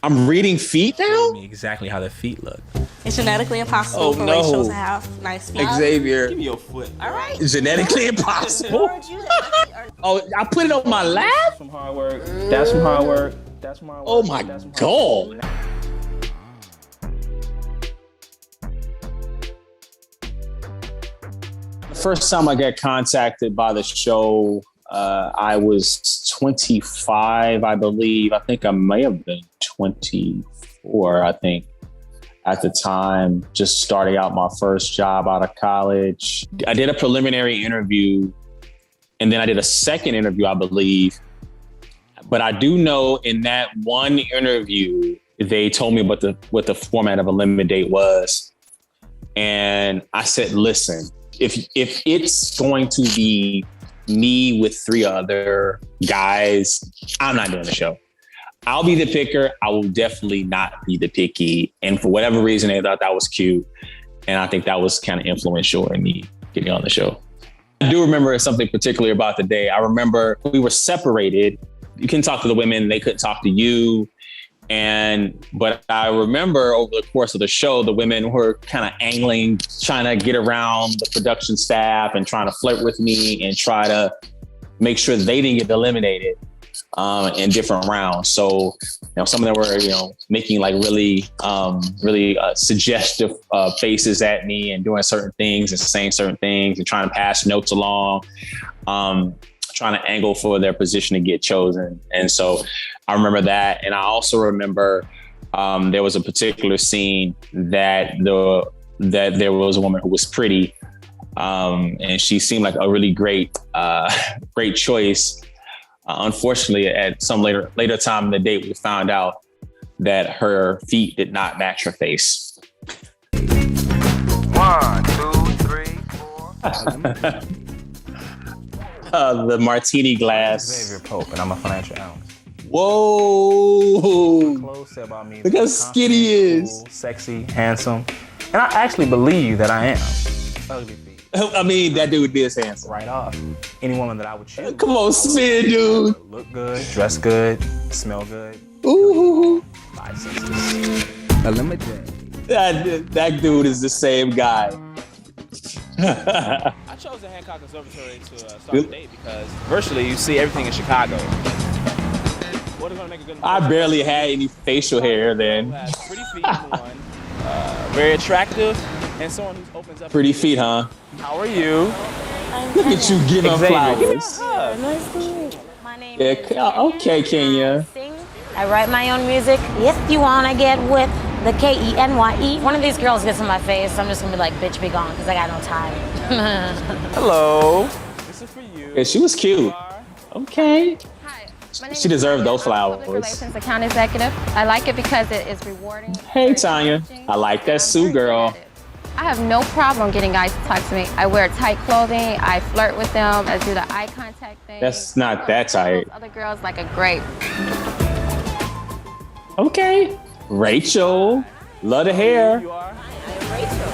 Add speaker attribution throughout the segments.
Speaker 1: I'm reading feet now?
Speaker 2: Me exactly how the feet look.
Speaker 3: It's genetically impossible for Rachel to have nice feet.
Speaker 1: Xavier.
Speaker 2: Give me your foot.
Speaker 3: All right.
Speaker 1: It's genetically impossible. Oh, I put it on my lap?
Speaker 2: Some hard work. That's some hard work. That's some hard work.
Speaker 1: Oh my God. The first time I got contacted by the show, I was 25, I believe. I think I may have been 24, I think, at the time, just starting out my first job out of college. I did a preliminary interview, and then I did a second interview, I believe. But I do know in that one interview, they told me what the format of ElimiDATE was. And I said, listen, if it's going to be me with 3 other guys, I'm not doing the show. I'll be the picker. I will definitely not be the picky. And for whatever reason, they thought that was cute. And I think that was kind of influential in me getting on the show. I do remember something particularly about the day. I remember we were separated. You couldn't talk to the women. They couldn't talk to you. But I remember over the course of the show, the women were kind of angling, trying to get around the production staff and trying to flirt with me and try to make sure they didn't get eliminated in different rounds. So, some of them were, making like really suggestive faces at me and doing certain things and saying certain things and trying to pass notes along. Trying to angle for their position to get chosen. And so I remember that. And I also remember there was a particular scene that there was a woman who was pretty and she seemed like a really great choice. Unfortunately, at some later time in the date, we found out that her feet did not match her face.
Speaker 4: 1, 2, 3, 4.
Speaker 1: The martini glass.
Speaker 2: Exavier Pope, and I'm a financial analyst.
Speaker 1: Whoa!
Speaker 2: Clothes say about me.
Speaker 1: Look how skinny he is.
Speaker 2: Cool, sexy, handsome, and I actually believe that I am. Ugly feet.
Speaker 1: I mean, that dude is handsome.
Speaker 2: Right off. Any woman that I would choose.
Speaker 1: Come on, spin, dude.
Speaker 2: Look good, dress good, smell good.
Speaker 1: Ooh.
Speaker 2: 5 senses. ElimiDATE.
Speaker 1: That dude is the same guy.
Speaker 5: I chose the Hancock Observatory to start the date because virtually you see everything in Chicago. What is going to make a good
Speaker 1: I barely had any facial hair then.
Speaker 5: Has pretty feet, number one. Very attractive, and someone who opens up.
Speaker 1: Pretty feet, huh?
Speaker 5: How are you?
Speaker 1: Look at you giving
Speaker 5: Xavier.
Speaker 1: flowers.
Speaker 6: Nice to meet you. My name
Speaker 1: Yeah,
Speaker 6: is Kenya.
Speaker 1: okay, Kenya.
Speaker 6: I write my own music. If you wanna get with the Kenye. One of these girls gets in my face, I'm just gonna be like, bitch, be gone, because I got no time.
Speaker 5: Hello. This is for you.
Speaker 1: Yeah, she was cute. Okay.
Speaker 7: Hi, my name
Speaker 1: She
Speaker 7: is
Speaker 1: deserved
Speaker 7: Tanya.
Speaker 1: those
Speaker 7: I'm a
Speaker 1: flowers.
Speaker 7: Public relations account executive. I like it because it is rewarding.
Speaker 1: Hey, Tanya. I like that Sue girl.
Speaker 7: I have no problem getting guys to talk to me. I wear tight clothing. I flirt with them. I do the eye contact thing.
Speaker 1: That's not that tight.
Speaker 7: Other girls like a grape.
Speaker 1: Okay. Rachel. Love the hair.
Speaker 5: You are?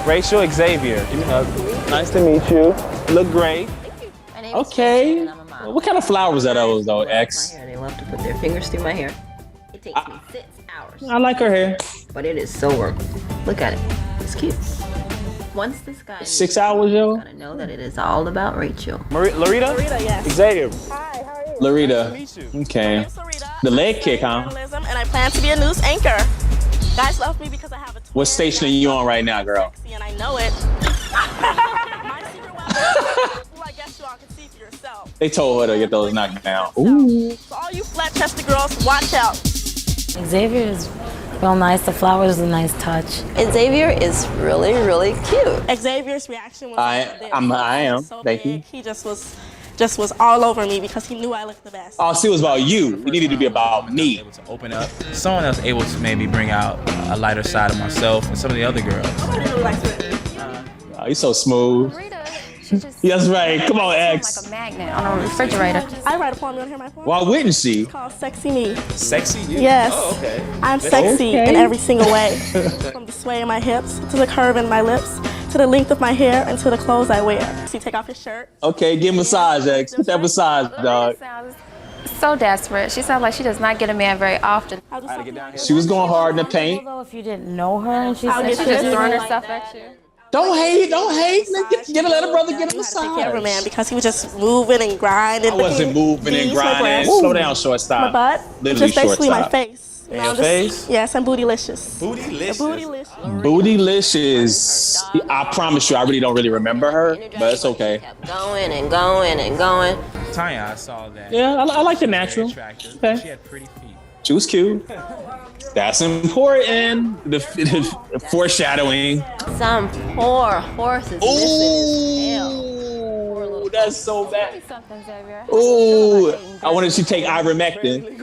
Speaker 5: Rachel Xavier. Give me a hug. Nice to meet you. Look great.
Speaker 6: My name is
Speaker 1: Okay.
Speaker 6: and I'm a mom.
Speaker 1: What kind of flowers are those, though,
Speaker 6: My
Speaker 1: X?
Speaker 6: hair, they love to put their fingers through my hair. It takes me 6 hours,
Speaker 1: I like her hair.
Speaker 6: but it is so worth it. Look at it. It's cute. Once this guy
Speaker 1: 6 hours, yo.
Speaker 6: gotta know that it is all about Rachel.
Speaker 5: Loretta?
Speaker 3: Loretta, yes.
Speaker 5: Xavier.
Speaker 3: Hi, how are you?
Speaker 1: Larita.
Speaker 5: Nice to meet you.
Speaker 1: Okay.
Speaker 3: I'm Loretta.
Speaker 1: The
Speaker 3: I
Speaker 1: leg
Speaker 3: study
Speaker 1: kick, huh?
Speaker 3: journalism, and I plan to be a news anchor. Guys love me because I have a twin.
Speaker 1: What station are you on right now, girl?
Speaker 3: Sexy, and I know it. My secret weapon. Well, I guess you all can see for yourself.
Speaker 1: They told her to get those knocked down. Ooh.
Speaker 3: So all you flat-chested girls, watch out.
Speaker 6: Xavier is real nice. The flowers is a nice touch.
Speaker 8: Xavier is really, really cute.
Speaker 3: Xavier's reaction was
Speaker 1: I am.
Speaker 3: so
Speaker 1: Thank
Speaker 3: big.
Speaker 1: you.
Speaker 3: He just was all over me because he knew I looked the best.
Speaker 1: Oh, see, it was about you. It needed to be about me.
Speaker 2: Able to open up. Someone else able to maybe bring out a lighter side of myself and some of the other girls.
Speaker 3: I really like it.
Speaker 1: Oh, you're so smooth.
Speaker 7: Rita, she just
Speaker 1: That's right. Come on,
Speaker 7: like
Speaker 1: X.
Speaker 7: a magnet on a refrigerator.
Speaker 3: I write a poem. You want to hear my poem?
Speaker 1: Why wouldn't she?
Speaker 3: It's called Sexy Me.
Speaker 2: Sexy?
Speaker 3: Yes.
Speaker 2: Oh, okay.
Speaker 3: I'm sexy
Speaker 1: Okay.
Speaker 3: in every single way. From the sway in my hips, to the curve in my lips, to the length of my hair, and to the clothes I wear. So you take off your shirt.
Speaker 1: Okay, give massage, X. Get that massage, dog.
Speaker 7: Sounds So desperate. She sounds like she does not get a man very often.
Speaker 1: She was going hard in the paint.
Speaker 6: Although if you didn't know her and she
Speaker 7: She's
Speaker 6: said
Speaker 7: just
Speaker 6: she was
Speaker 7: throwing herself at you.
Speaker 1: Don't hate. Get a let a brother get a
Speaker 3: Take care of a man
Speaker 1: massage.
Speaker 3: because he was just moving and grinding.
Speaker 1: I wasn't moving and
Speaker 3: Knees, my
Speaker 1: grinding.
Speaker 3: breast.
Speaker 1: Slow down, shortstop.
Speaker 3: My butt,
Speaker 1: Literally
Speaker 3: just basically my
Speaker 1: shortstop.
Speaker 3: face. You know,
Speaker 5: Your
Speaker 3: just-
Speaker 5: face?
Speaker 3: Yes, I'm bootylicious.
Speaker 5: Bootylicious.
Speaker 3: Bootylicious.
Speaker 1: Bootylicious. I promise you, I really don't really remember her, but it's okay.
Speaker 8: Kept going and going and going.
Speaker 2: Tanya, I saw that.
Speaker 1: Yeah, I like the
Speaker 2: Very
Speaker 1: natural.
Speaker 2: attractive.
Speaker 1: Okay.
Speaker 2: She had pretty feet.
Speaker 1: She was cute. That's important. The foreshadowing.
Speaker 8: Some poor horse is missing his tail.
Speaker 1: Ooh, that's so bad.
Speaker 7: Something, Xavier.
Speaker 1: Ooh, I wanted to take ivermectin.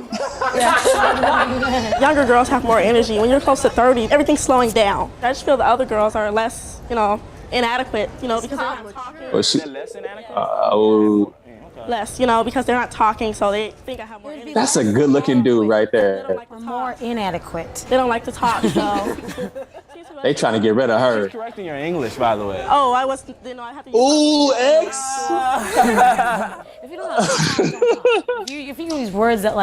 Speaker 3: Younger girls have more energy. When you're close to 30, everything's slowing down. I just feel the other girls are less, inadequate, because they're not talking.
Speaker 1: Oh, she,
Speaker 5: Less inadequate?
Speaker 1: oh,
Speaker 3: Less, because they're not talking, so they think I have more energy.
Speaker 1: that's a good-looking dude right
Speaker 3: They
Speaker 1: there.
Speaker 3: don't like to
Speaker 6: Or
Speaker 3: talk.
Speaker 6: more inadequate.
Speaker 3: They don't like to talk, so.
Speaker 1: They trying to get rid of her.
Speaker 5: Correcting your English, by the way.
Speaker 3: Oh, I was, I have to use
Speaker 1: Ooh, X.
Speaker 6: If you don't know how to talk, don't talk. If you use words that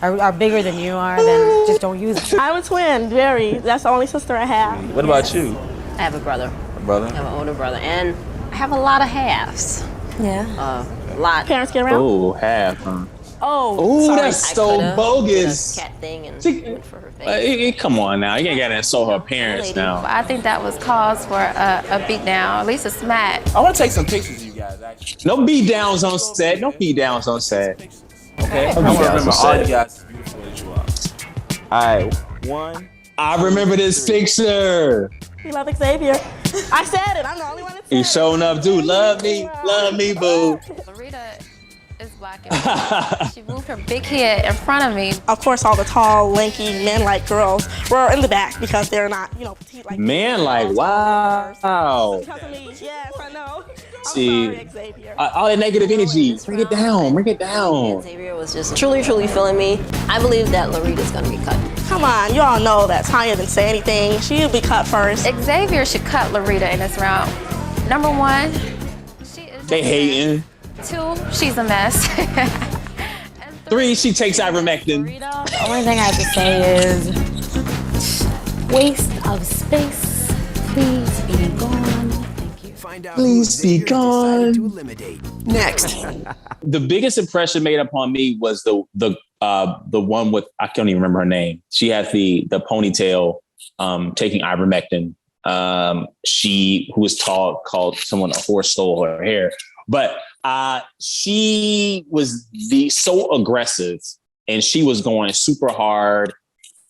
Speaker 6: are bigger than you are, then just don't use them.
Speaker 3: I'm a twin, very. That's the only sister I have.
Speaker 5: What about you,
Speaker 8: I have a brother.
Speaker 5: brother?
Speaker 8: I have an older brother. And I have a lot of halves.
Speaker 6: Yeah.
Speaker 8: A lot.
Speaker 3: Parents get around?
Speaker 1: Oh, half. Huh?
Speaker 3: Oh,
Speaker 1: Ooh,
Speaker 3: sorry.
Speaker 1: that's
Speaker 8: I
Speaker 1: so
Speaker 8: coulda
Speaker 1: bogus.
Speaker 8: did a cat thing and
Speaker 1: See,
Speaker 8: went for her face.
Speaker 1: Come on now, you ain't gotta insult her parents now.
Speaker 7: I think that was cause for a beat down, at least a smack.
Speaker 5: I want to take some pictures of you guys, actually.
Speaker 1: No beat downs on set. No beat downs on set.
Speaker 5: Okay? I want to remember all you guys as beautiful as you are. All right, 1.
Speaker 1: I remember this picture.
Speaker 3: We love Exavier. I said it. I'm the only one that said
Speaker 1: He
Speaker 3: it.
Speaker 1: showing up, dude. Love me, boo.
Speaker 7: Larita is black and white. She moved her big head in front of me.
Speaker 3: Of course, all the tall, lanky, men-like girls were in the back because they're not, petite like
Speaker 1: Man, like, wow.
Speaker 3: Because of me. Yes, I know. I'm
Speaker 1: See,
Speaker 3: sorry, Exavier.
Speaker 1: all that negative energy. Bring it down. Bring it down.
Speaker 8: Xavier was just truly, truly feeling me. I believe that Larita's gonna be cut.
Speaker 3: Come on, you all know that Tanya didn't say anything. She'll be cut first.
Speaker 7: Xavier should cut Larita in this round. Number 1, she is.
Speaker 1: They hating.
Speaker 7: 2, she's a mess. And
Speaker 1: 3, she takes ivermectin.
Speaker 6: The only thing I have to say is waste of space. Please be gone. Thank you.
Speaker 1: Please be gone.
Speaker 9: Next.
Speaker 1: The biggest impression made upon me was the one with, I can't even remember her name. She had the ponytail, taking ivermectin. She, who was tall, called someone a horse stole her hair, but she was so aggressive, and she was going super hard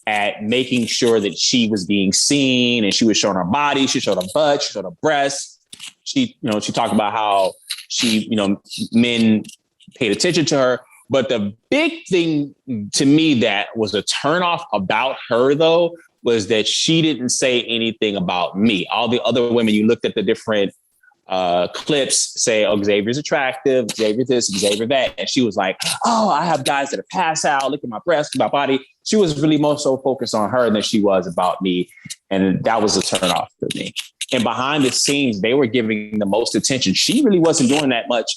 Speaker 1: at making sure that she was being seen, and she was showing her body, she showed her butt, she showed her breasts. She talked about how men paid attention to her. But the big thing to me that was a turnoff about her, though, was that she didn't say anything about me. All the other women, you looked at the different clips, say, oh, Xavier's attractive, Xavier this, Xavier that. And she was like, oh, I have guys that are pass out, look at my breasts, my body. She was really more so focused on her than she was about me. And that was a turnoff for me. And behind the scenes, they were giving the most attention. She really wasn't doing that much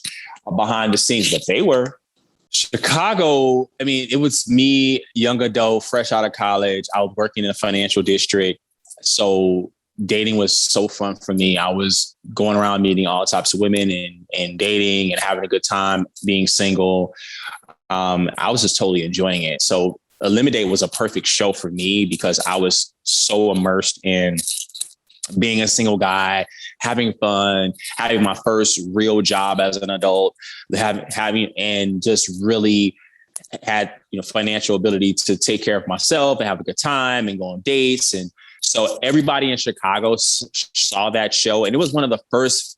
Speaker 1: behind the scenes, but they were. Chicago, I mean, it was me, young adult, fresh out of college. I was working in a financial district. So dating was so fun for me. I was going around meeting all types of women and dating and having a good time being single. I was just totally enjoying it. So ElimiDATE was a perfect show for me because I was so immersed in being a single guy, having fun, having my first real job as an adult, having and just really had financial ability to take care of myself and have a good time and go on dates. And so everybody in Chicago saw that show, and it was one of the first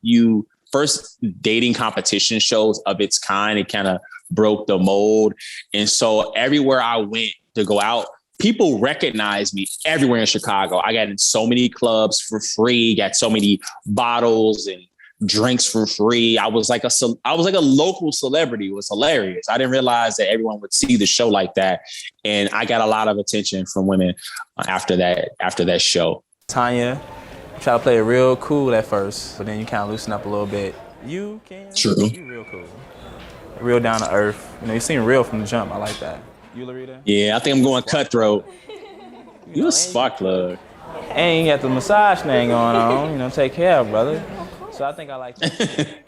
Speaker 1: dating competition shows of its kind. It kind of broke the mold, and so everywhere I went to go out, people recognize me everywhere in Chicago. I got in so many clubs for free, got so many bottles and drinks for free. I was like a local celebrity. It was hilarious. I didn't realize that everyone would see the show like that. And I got a lot of attention from women after that show.
Speaker 5: Tanya, try to play it real cool at first, but then you kind of loosen up a little bit. You can.
Speaker 1: True.
Speaker 5: You real cool.
Speaker 2: real down to earth. You seem real from the jump. I like that. You, Larita?
Speaker 1: Yeah, I think I'm going cutthroat. You a spark plug.
Speaker 5: And you got the massage thing going on. Take care of, brother. So I think I like that.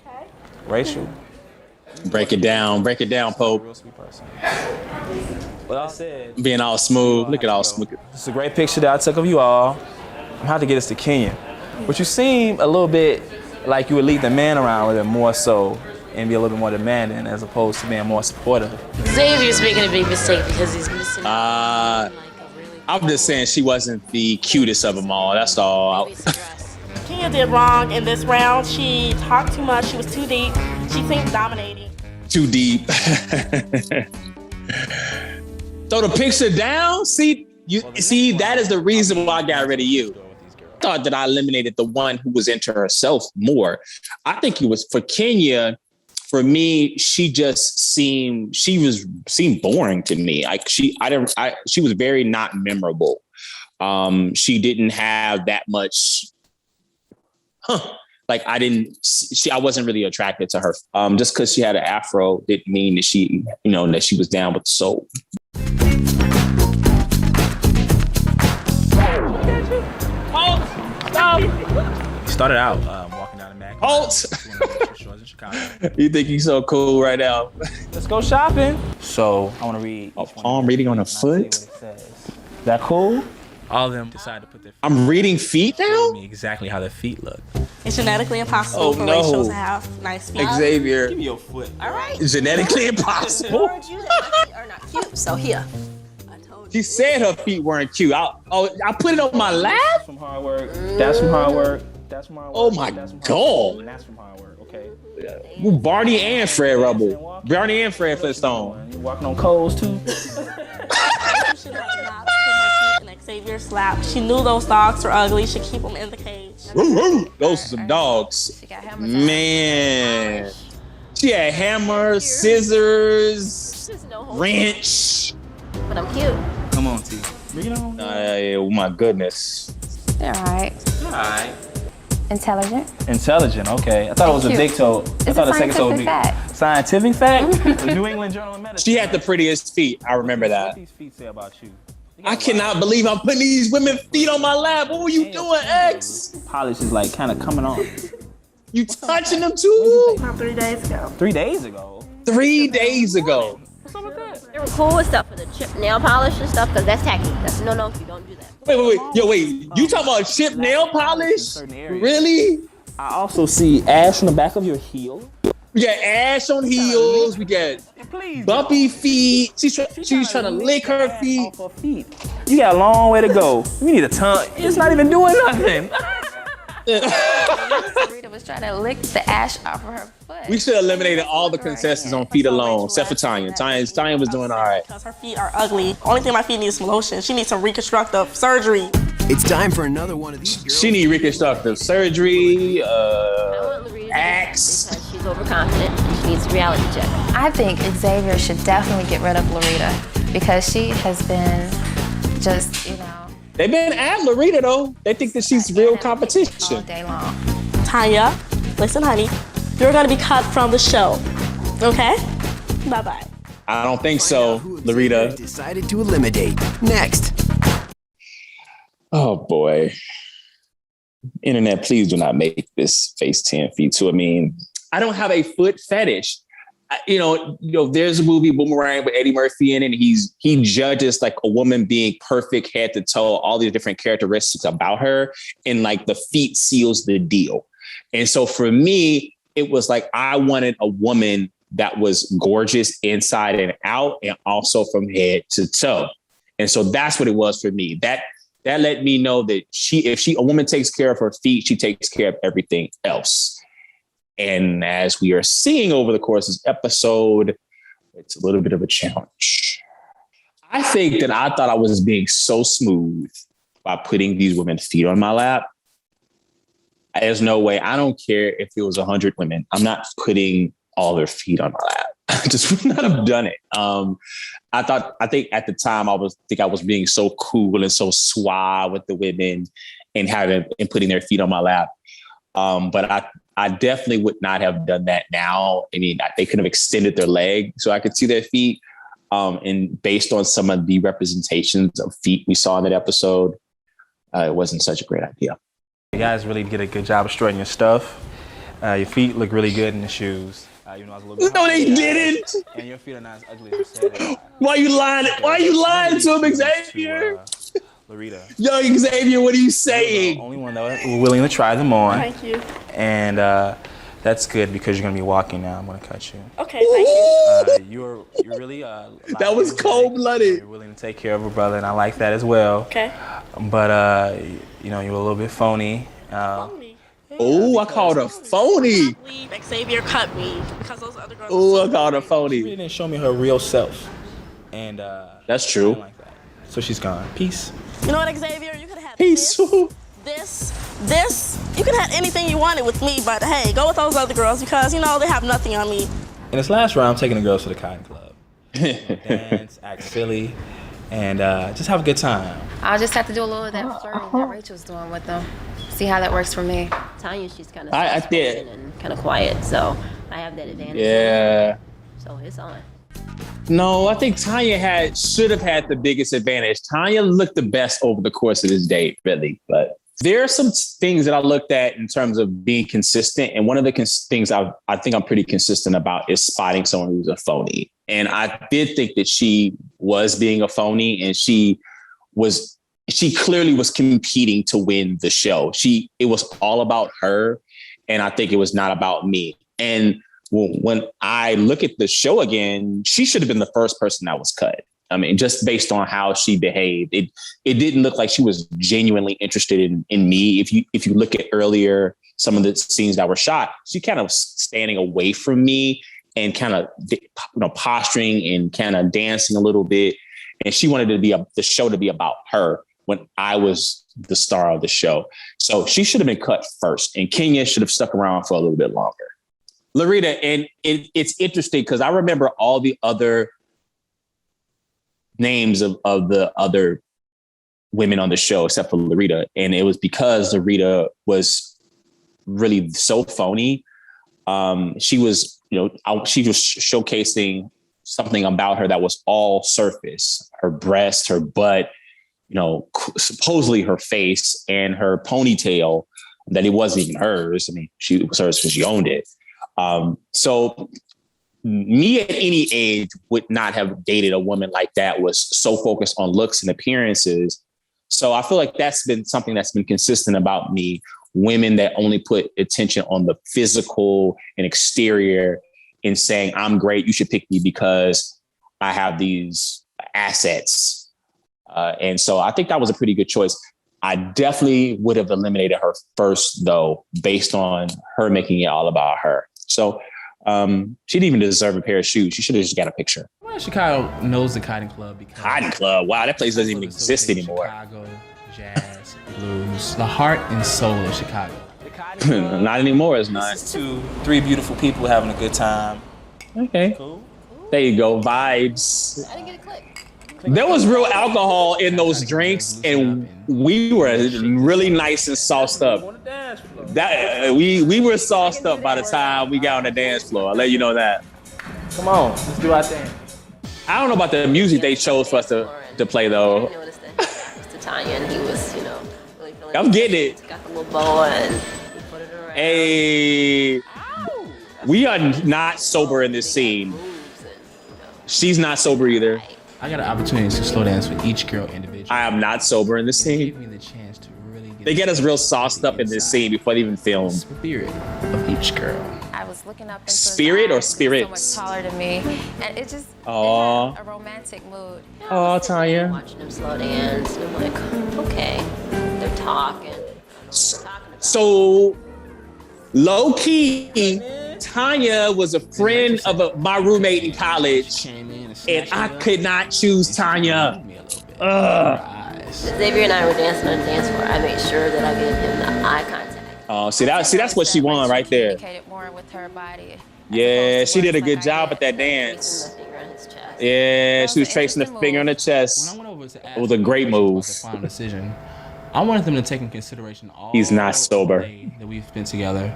Speaker 5: Rachel.
Speaker 1: Break it down, Pope.
Speaker 5: Real sweet person. Well, I said.
Speaker 1: Being all smooth. Look at all smooth.
Speaker 5: This is a great picture that I took of you all. I'm about to get us to Kenya. But you seem a little bit like you would lead the man around with it more so and be a little bit more demanding as opposed to being more supportive.
Speaker 6: Xavier's making a big mistake because he's missing.
Speaker 1: I'm just saying she wasn't the cutest of them all. That's all.
Speaker 3: Kenya did wrong in this round. She talked too much. She was too deep. She seemed dominating.
Speaker 1: Too deep. Throw the picture down. See, that is the reason why I got rid of you. I thought that I eliminated the one who was into herself more. I think it was for Kenya. For me, she just seemed boring to me. Like she was very not memorable. She didn't have that much. Like I wasn't really attracted to her. Just because she had an afro didn't mean that she was down with the soul.
Speaker 2: He started out walking down the Mac.
Speaker 1: You think he's so cool right now?
Speaker 5: Let's go shopping. So I want to read.
Speaker 1: Palm reading on a foot?
Speaker 5: Is that cool?
Speaker 2: All of them decided to put their feet.
Speaker 1: I'm reading feet now?
Speaker 2: Me exactly how their feet look.
Speaker 3: It's genetically impossible for Rachel to have nice feet.
Speaker 1: Xavier.
Speaker 5: Give me your foot.
Speaker 8: All right.
Speaker 1: Genetically impossible.
Speaker 8: I told you that my feet are not cute. So here. I told
Speaker 1: She
Speaker 8: you.
Speaker 1: said her feet weren't cute. I put it on my lap?
Speaker 5: From hard work. That's from hard work. That's from hard work.
Speaker 1: Oh my
Speaker 5: That's from hard
Speaker 1: God.
Speaker 5: work. And that's from hard work. Okay.
Speaker 1: Barney and Fred Rubble. Barney and Fred Flintstone.
Speaker 5: You walking on coals too?
Speaker 3: She did not put her feet in Xavier's lap. She knew those dogs were ugly. She keep them in the cage.
Speaker 1: Those are some dogs.
Speaker 6: She got hammers on.
Speaker 1: Man. She had hammers, scissors,
Speaker 8: There's no home.
Speaker 1: wrench.
Speaker 8: But I'm cute.
Speaker 2: Come on, T.
Speaker 5: Bring it on.
Speaker 1: Oh my goodness.
Speaker 7: They're all right.
Speaker 5: All right.
Speaker 7: Intelligent.
Speaker 5: Intelligent, okay. I thought it was a
Speaker 7: Cute.
Speaker 5: big toe. I
Speaker 7: It's
Speaker 5: thought
Speaker 7: a
Speaker 5: the second toe would
Speaker 7: scientific
Speaker 5: be.
Speaker 7: fact.
Speaker 5: Scientific fact? The New England Journal of Medicine.
Speaker 1: She had the prettiest feet. I remember
Speaker 5: What
Speaker 1: that.
Speaker 5: these feet say about you?
Speaker 1: I cannot believe I'm putting these women's feet on my lap. What were you doing, X?
Speaker 5: Polish is like kind of coming on.
Speaker 1: You touching them too?
Speaker 3: About 3 days ago.
Speaker 5: 3 days ago.
Speaker 1: 3 days ago.
Speaker 5: What's up with that?
Speaker 8: They were cool with stuff for the chip nail polish and stuff, because that's tacky. That's no, you don't do that.
Speaker 1: Wait. Yo, wait. You talking about chip nail polish?
Speaker 5: Certain areas.
Speaker 1: Really?
Speaker 5: I also see ash on the back of your heel.
Speaker 1: We got ash on heels. We got bumpy feet. She's trying to lick her feet.
Speaker 5: Off her feet. You got a long way to go. You need a tongue. It's not even doing nothing.
Speaker 7: Rita was trying to lick the ash off of her foot.
Speaker 1: We should have eliminated all the contestants on feet alone, except for Tanya. Tanya was doing all right.
Speaker 3: Because her feet are ugly. Only thing my feet need is some lotion. She needs some reconstructive surgery.
Speaker 9: It's time for another one of these girls.
Speaker 1: She need reconstructive surgery,
Speaker 8: I want Larita
Speaker 1: axe.
Speaker 8: because she's overconfident and she needs a reality check.
Speaker 7: I think Xavier should definitely get rid of Larita because she has been just,
Speaker 1: They've been at Larita though. They think that she's real
Speaker 7: all
Speaker 1: competition.
Speaker 7: day long.
Speaker 3: Tanya, listen, honey. You're going to be cut from the show. Okay? Bye-bye.
Speaker 1: I don't think so,
Speaker 9: Who Xavier
Speaker 1: Larita.
Speaker 9: decided to eliminate. Next.
Speaker 1: Oh boy. Internet, please do not make this face 10 feet too. I mean, I don't have a foot fetish. There's a movie Boomerang with Eddie Murphy in it. He judges like a woman being perfect head to toe, all these different characteristics about her, and like the feet seals the deal. And so for me, it was like I wanted a woman that was gorgeous inside and out, and also from head to toe. And so that's what it was for me. That let me know that if a woman takes care of her feet, she takes care of everything else. And as we are seeing over the course of this episode, it's a little bit of a challenge. I think that I thought I was being so smooth by putting these women's feet on my lap. There's no way. I don't care if it was 100 women. I'm not putting all their feet on my lap. I just would not have done it. I think at the time I was being so cool and so suave with the women and putting their feet on my lap. But I definitely would not have done that now. I mean, they could have extended their leg so I could see their feet. And based on some of the representations of feet we saw in that episode, it wasn't such a great idea.
Speaker 5: You guys really did a good job of straightening your stuff. Your feet look really good in the shoes. You know, I was a little bit
Speaker 1: no, they didn't.
Speaker 5: And your feet are not as ugly as you said.
Speaker 1: Why you lying? Why are you lying to him, Xavier?
Speaker 5: Larita.
Speaker 1: Yo, Xavier, what are you saying?
Speaker 5: The only one that was willing to try them on.
Speaker 3: Thank you.
Speaker 5: And that's good because you're gonna be walking now. I'm gonna cut you.
Speaker 3: Okay, thank you.
Speaker 5: You're really
Speaker 1: that was cold-blooded.
Speaker 5: You're willing to take care of a brother, and I like that as well.
Speaker 3: Okay.
Speaker 5: But you know, you're a little bit phony.
Speaker 3: Phony.
Speaker 1: Oh, I called her phony.
Speaker 3: Xavier cut me because those other girls.
Speaker 1: Oh, I called her phony.
Speaker 5: She really didn't show me her real self, and
Speaker 1: that's true.
Speaker 5: I didn't like that. So she's gone. Peace.
Speaker 3: You know what, Xavier? You could have had
Speaker 1: peace.
Speaker 3: This. You could have had anything you wanted with me, but hey, go with those other girls because you know they have nothing on me.
Speaker 5: In this last round, I'm taking the girls to the Cotton Club. Dance, act silly, and just have a good time.
Speaker 7: I'll just have to do a little of that flirting that Rachel's doing with them. See how that works for me.
Speaker 8: Tanya, she's kind of
Speaker 1: I did.
Speaker 8: and kind of quiet, so I have that advantage.
Speaker 1: Yeah.
Speaker 8: So it's on.
Speaker 1: No, I think Tanya should have had the biggest advantage. Tanya looked the best over the course of this date, really. But there are some things that I looked at in terms of being consistent. And one of the things I think I'm pretty consistent about is spotting someone who's a phony. And I did think that she was being a phony, and she clearly was competing to win the show. It was all about her. And I think it was not about me. And when I look at the show again, she should have been the first person that was cut. I mean, just based on how she behaved, it didn't look like she was genuinely interested in me. If you look at earlier, some of the scenes that were shot, she kind of was standing away from me and kind of, posturing and kind of dancing a little bit. And she wanted the show to be about her when I was the star of the show. So she should have been cut first, and Kenya should have stuck around for a little bit longer. Larita, and it's interesting because I remember all the other names of the other women on the show except for Larita. And it was because Larita was really so phony. She was showcasing something about her that was all surface, her breast, her butt, supposedly her face and her ponytail, that it wasn't even hers. I mean, it was hers because she owned it. So me at any age would not have dated a woman like that, was so focused on looks and appearances. So I feel like that's been something that's been consistent about me. Women that only put attention on the physical and exterior and saying, I'm great, you should pick me because I have these assets. And so I think that was a pretty good choice. I definitely would have eliminated her first, though, based on her making it all about her. So she didn't even deserve a pair of shoes. She should have just got a picture.
Speaker 2: Well, Chicago knows the Cotton Club because
Speaker 1: Cotton Club. Wow, that place doesn't even exist anymore.
Speaker 2: Chicago, jazz, blues, the heart and soul of Chicago.
Speaker 1: Not anymore, it's not.
Speaker 5: This is three beautiful people having a good time.
Speaker 1: Okay.
Speaker 5: Cool.
Speaker 1: There you go, vibes.
Speaker 8: I didn't get a click.
Speaker 1: There was real alcohol in those drinks, and we were really nice and sauced up. We were sauced up by the time we got on the dance floor. I'll let you know that.
Speaker 5: Come on, let's do our thing.
Speaker 1: I don't know about the music they chose for us to play, though.
Speaker 8: I noticed that Mr. Tanya, and he was, really feeling.
Speaker 1: I'm getting it.
Speaker 8: Got the little bow and he put it around.
Speaker 1: Hey, we are not sober in this scene. She's not sober either.
Speaker 2: I got an opportunity to slow dance with each girl individually.
Speaker 1: I am not sober in this
Speaker 2: It
Speaker 1: scene.
Speaker 2: gave me the chance to really
Speaker 1: They get us real sauced up in this scene before they even film.
Speaker 2: the spirit of each girl.
Speaker 7: I was looking up into
Speaker 1: Spirit or
Speaker 7: his eyes,
Speaker 1: spirits?
Speaker 7: so much taller than me, and it just
Speaker 1: Aw.
Speaker 7: it had a romantic mood.
Speaker 1: Oh, Tanya.
Speaker 8: Watching them slow dance, and I'm like, okay, they're talking.
Speaker 1: So, low key, Tanya was a friend of my roommate in college, and I could not choose Tanya.
Speaker 8: Xavier and I were dancing on the dance floor. I made sure that I gave him the eye contact.
Speaker 1: Oh, see that's what she won right there.
Speaker 7: Communicated more with her body.
Speaker 1: Yeah, she did a good
Speaker 7: Like I
Speaker 1: job
Speaker 7: did.
Speaker 1: at that dance.
Speaker 8: Tracing the finger on his chest.
Speaker 1: Yeah, she was
Speaker 7: an
Speaker 1: tracing the
Speaker 7: interesting
Speaker 1: finger on the
Speaker 7: move.
Speaker 1: chest.
Speaker 2: When I went over to
Speaker 1: It was a great move.
Speaker 2: the final decision, I wanted them to take in consideration all
Speaker 1: He's not sober.
Speaker 2: the day that we've spent together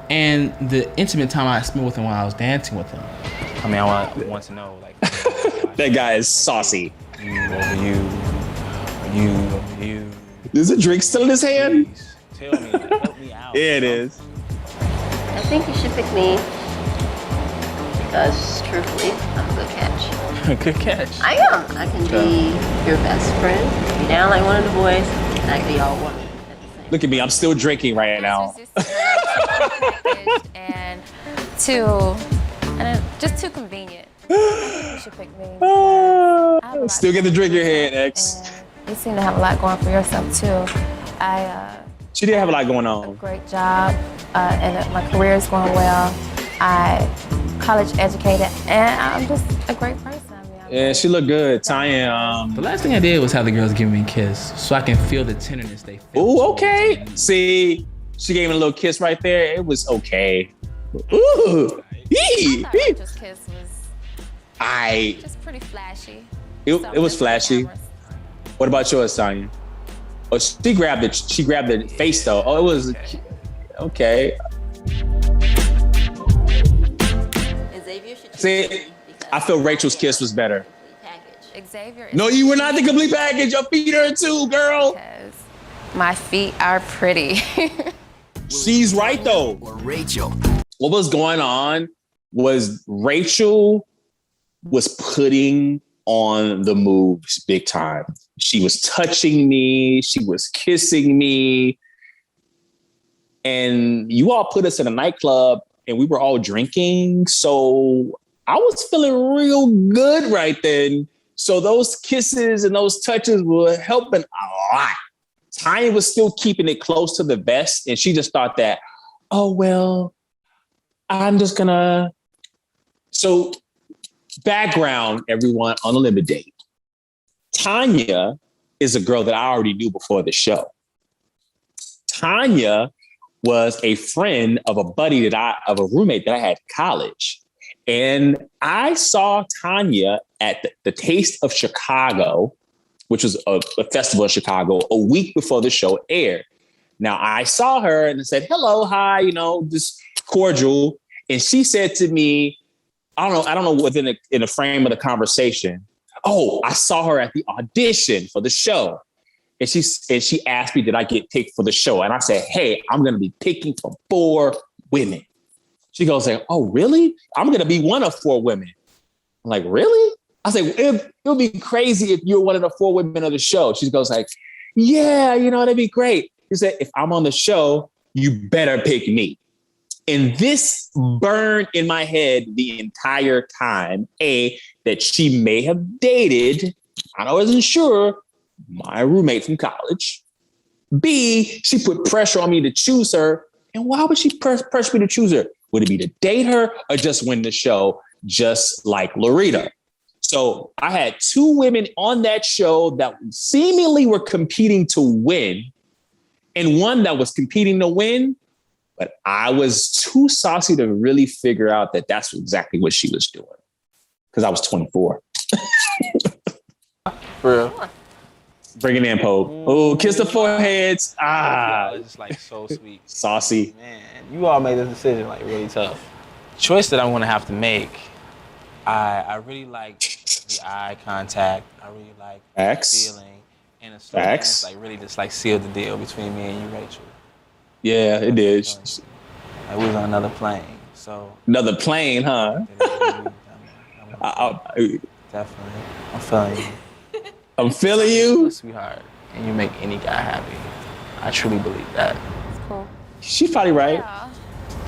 Speaker 2: and the intimate time I spent with him while I was dancing with him. I mean, I want to know, like,
Speaker 1: That guy is saucy.
Speaker 2: you over you.
Speaker 1: Is a drink still in his hand?
Speaker 2: Please, tell me, help me out.
Speaker 1: Yeah, it is.
Speaker 8: I think you should pick me because, truthfully, I'm a good catch.
Speaker 2: Good catch.
Speaker 8: I am. I can be your best friend, be down like one of the boys, and I can be all one.
Speaker 1: Look at me, I'm still drinking right now.
Speaker 7: And just too convenient. I think you should pick me. I have a lot
Speaker 1: Still get the drink in your hand, X.
Speaker 7: and you seem to have a lot going for yourself too.
Speaker 1: She did have a lot going
Speaker 7: a
Speaker 1: on.
Speaker 7: great job, and my career is going well. I college educated, and I'm just a great person. I mean,
Speaker 1: Yeah, she looked good. Tanya,
Speaker 2: The last thing I did was have the girls give me a kiss so I can feel the tenderness they feel.
Speaker 1: ooh, okay. See, she gave me a little kiss right there. It was okay. Ooh.
Speaker 7: I thought Rachel's kiss was
Speaker 1: I.
Speaker 7: just pretty flashy.
Speaker 1: It was flashy. What about yours, Tanya? Oh, she grabbed it. She grabbed the face though. Oh, it was okay.
Speaker 8: Xavier should choose
Speaker 1: See,
Speaker 8: me because
Speaker 1: I feel Rachel's kiss was better.
Speaker 8: package.
Speaker 7: Xavier is
Speaker 1: No, you were not the complete package. Your feet are too, girl.
Speaker 7: because my feet are pretty.
Speaker 1: She's right though.
Speaker 9: Or Rachel.
Speaker 1: What was going on was Rachel was putting on the moves big time. She was touching me. She was kissing me. And you all put us in a nightclub and we were all drinking. So I was feeling real good right then. So those kisses and those touches were helping a lot. Tanya was still keeping it close to the vest. And she just thought that, oh, well, I'm just gonna. So background, everyone, on ElimiDATE. Tanya is a girl that I already knew before the show. Tanya was a friend of a buddy of a roommate that I had in college. And I saw Tanya at the Taste of Chicago, which was a festival in Chicago, a week before the show aired. Now I saw her and said, hello, hi, just cordial. And she said to me, I don't know within in the frame of the conversation, oh, I saw her at the audition for the show. And she asked me, did I get picked for the show? And I said, hey, I'm going to be picking for 4 women. She goes, like, oh, really? I'm going to be one of 4 women. I'm like, really? I said, it would be crazy if you're one of the 4 women of the show. She goes like, yeah, that'd be great. She said, if I'm on the show, you better pick me. And this burned in my head the entire time. A, that she may have dated, I wasn't sure, my roommate from college. B, she put pressure on me to choose her. And why would she pressure me to choose her? Would it be to date her or just win the show, just like Loretta? So I had 2 women on that show that seemingly were competing to win and one that was competing to win. But I was too saucy to really figure out that that's exactly what she was doing because I was 24.
Speaker 5: For real.
Speaker 1: Bring it in, Pope. Oh, kiss the foreheads.
Speaker 2: It's just like so sweet.
Speaker 1: Saucy.
Speaker 5: Man, you all made this decision like really tough. Choice that I'm gonna have to make. I really like the eye contact. I really like
Speaker 1: Facts.
Speaker 5: the feeling. And the slow
Speaker 1: Facts.
Speaker 5: dance like really just like sealed the deal between me and you, Rachel.
Speaker 1: Yeah, it did.
Speaker 5: Like we was on another plane. So
Speaker 1: Another plane, huh?
Speaker 5: Definitely. I'm feeling you.
Speaker 1: I'm feeling
Speaker 5: You're
Speaker 1: you.
Speaker 5: a sweetheart. And you make any guy happy. I truly believe that.
Speaker 7: Cool.
Speaker 1: She's probably right.
Speaker 7: Yeah.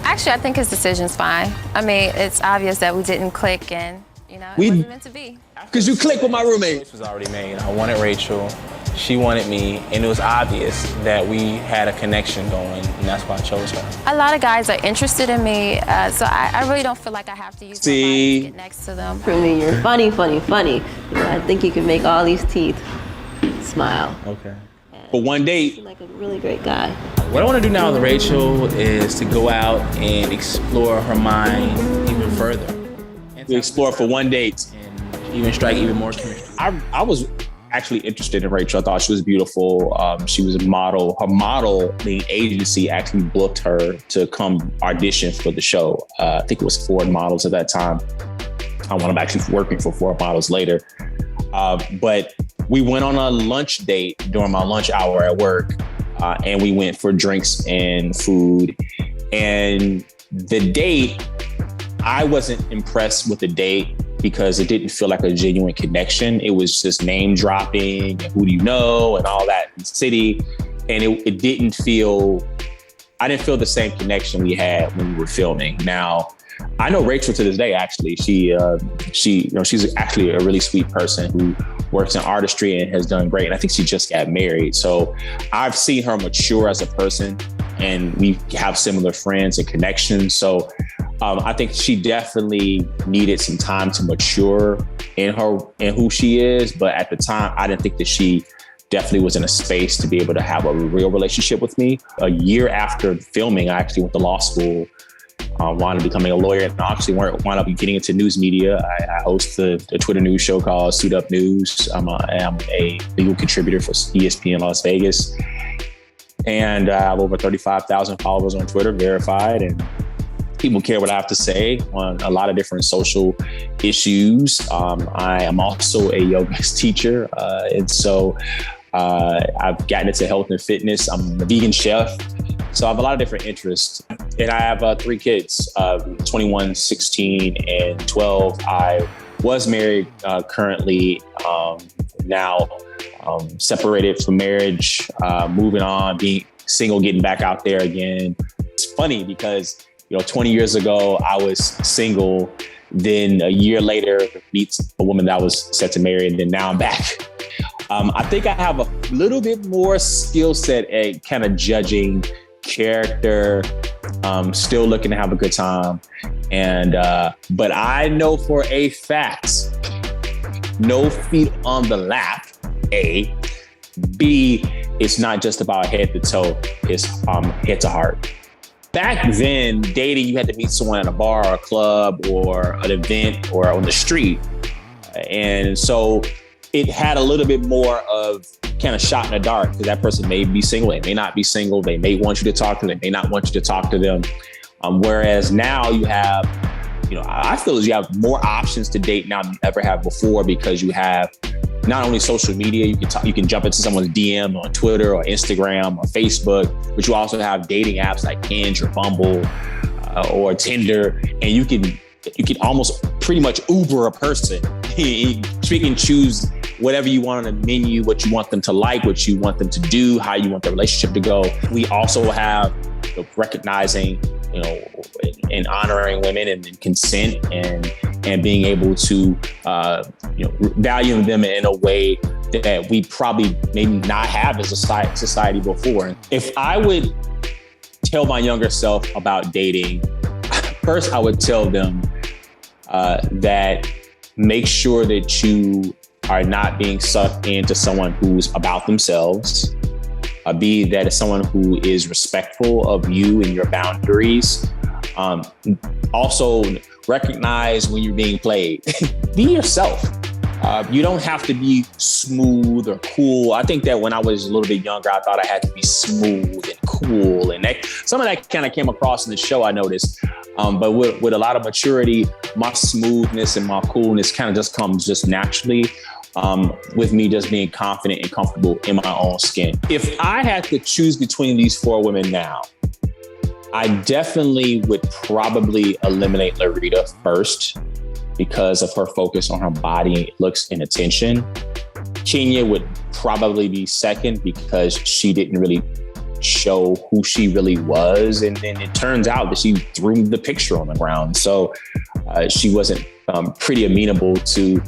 Speaker 7: Actually, I think his decision's fine. I mean, it's obvious that we didn't click and, it wasn't meant to be.
Speaker 1: Because you click with my roommate.
Speaker 5: Choice was already made. I wanted Rachel. She wanted me. And it was obvious that we had a connection going. And that's why I chose her.
Speaker 7: A lot of guys are interested in me, so I really don't feel like I have to use my body to get next to them.
Speaker 8: For me, you're funny. I think you can make all these teeth smile.
Speaker 1: Okay. For one date.
Speaker 8: You're like a really great guy.
Speaker 2: What I want to do now with Rachel is to go out and explore her mind even further.
Speaker 1: We explore for one date.
Speaker 2: And even strike even more chemistry.
Speaker 1: I was actually interested in Rachel. I thought she was beautiful. She was a model. Her modeling agency actually booked her to come audition for the show. I think it was Ford Models at that time. I wound up actually working for Ford Models later. But we went on a lunch date during my lunch hour at work, and we went for drinks and food. And the date, I wasn't impressed with the date because it didn't feel like a genuine connection. It was just name dropping and who do you know and all that in the city. And it didn't feel, I didn't feel the same connection we had when we were filming. Now, I know Rachel to this day, actually. She's actually a really sweet person who works in artistry and has done great. And I think she just got married. So I've seen her mature as a person, and we have similar friends and connections. So I think she definitely needed some time to mature in who she is. But at the time, I didn't think that she definitely was in a space to be able to have a real relationship with me. A year after filming, I actually went to law school, wound up becoming a lawyer, and actually wound up getting into news media. I host a Twitter news show called Suit Up News. I'm a legal contributor for ESPN Las Vegas. And I have over 35,000 followers on Twitter, verified, and people care what I have to say on a lot of different social issues. I am also a yoga teacher, and so I've gotten into health and fitness. I'm a vegan chef, so I have a lot of different interests. And I have 3 kids, 21, 16, and 12. I was married currently, now separated from marriage, moving on, being single, getting back out there again. It's funny because 20 years ago, I was single. Then a year later, meet a woman that I was set to marry, and then now I'm back. I think I have a little bit more skill set at kind of judging character, still looking to have a good time. And but I know for a fact, no feet on the lap, A. B, it's not just about head to toe, it's head to heart. Back then, dating, you had to meet someone at a bar or a club or an event or on the street. And so it had a little bit more of kind of shot in the dark, because that person may be single, they may not be single, they may want you to talk to them, they may not want you to talk to them. Whereas now you have, I feel as you have more options to date now than you ever have before, because you have not only social media, you can jump into someone's DM on Twitter or Instagram or Facebook, but you also have dating apps like Hinge or Bumble or Tinder, and you can almost pretty much Uber a person. You can choose whatever you want on the menu, what you want them to like, what you want them to do, how you want the relationship to go. We also have recognizing, and honoring women and consent and being able to, value them in a way that we probably maybe not have as a society before. If I would tell my younger self about dating, first I would tell them that make sure that you are not being sucked into someone who's about themselves. B, that is someone who is respectful of you and your boundaries. Also, recognize when you're being played. Be yourself. You don't have to be smooth or cool. I think that when I was a little bit younger, I thought I had to be smooth and cool. And some of that kind of came across in the show, I noticed. But with a lot of maturity, my smoothness and my coolness kind of just comes just naturally. With me just being confident and comfortable in my own skin. If I had to choose between these 4 women now, I definitely would probably eliminate Larita first because of her focus on her body, looks, and attention. Kenya would probably be second because she didn't really show who she really was. And then it turns out that she threw the picture on the ground. So she wasn't pretty amenable to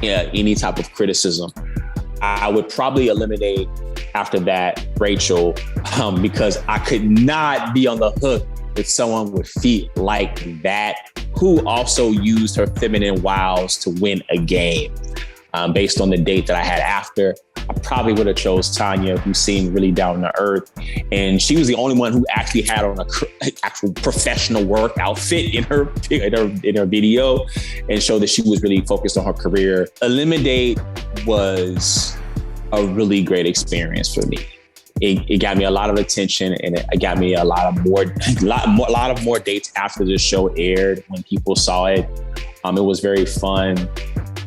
Speaker 1: any type of criticism. I would probably eliminate after that Rachel because I could not be on the hook with someone with feet like that, who also used her feminine wiles to win a game. Based on the date that I had after, I probably would have chose Tanya, who seemed really down to earth. And she was the only one who actually had on an actual professional work outfit in her video, and showed that she was really focused on her career. ElimiDATE was a really great experience for me. It got me a lot of attention, and it got me a lot of more dates after the show aired. When people saw it, it was very fun.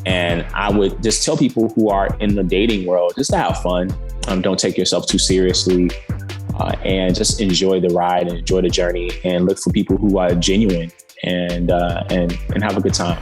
Speaker 1: And I would just tell people who are in the dating world just to have fun. Don't take yourself too seriously, and just enjoy the ride and enjoy the journey, and look for people who are genuine and have a good time.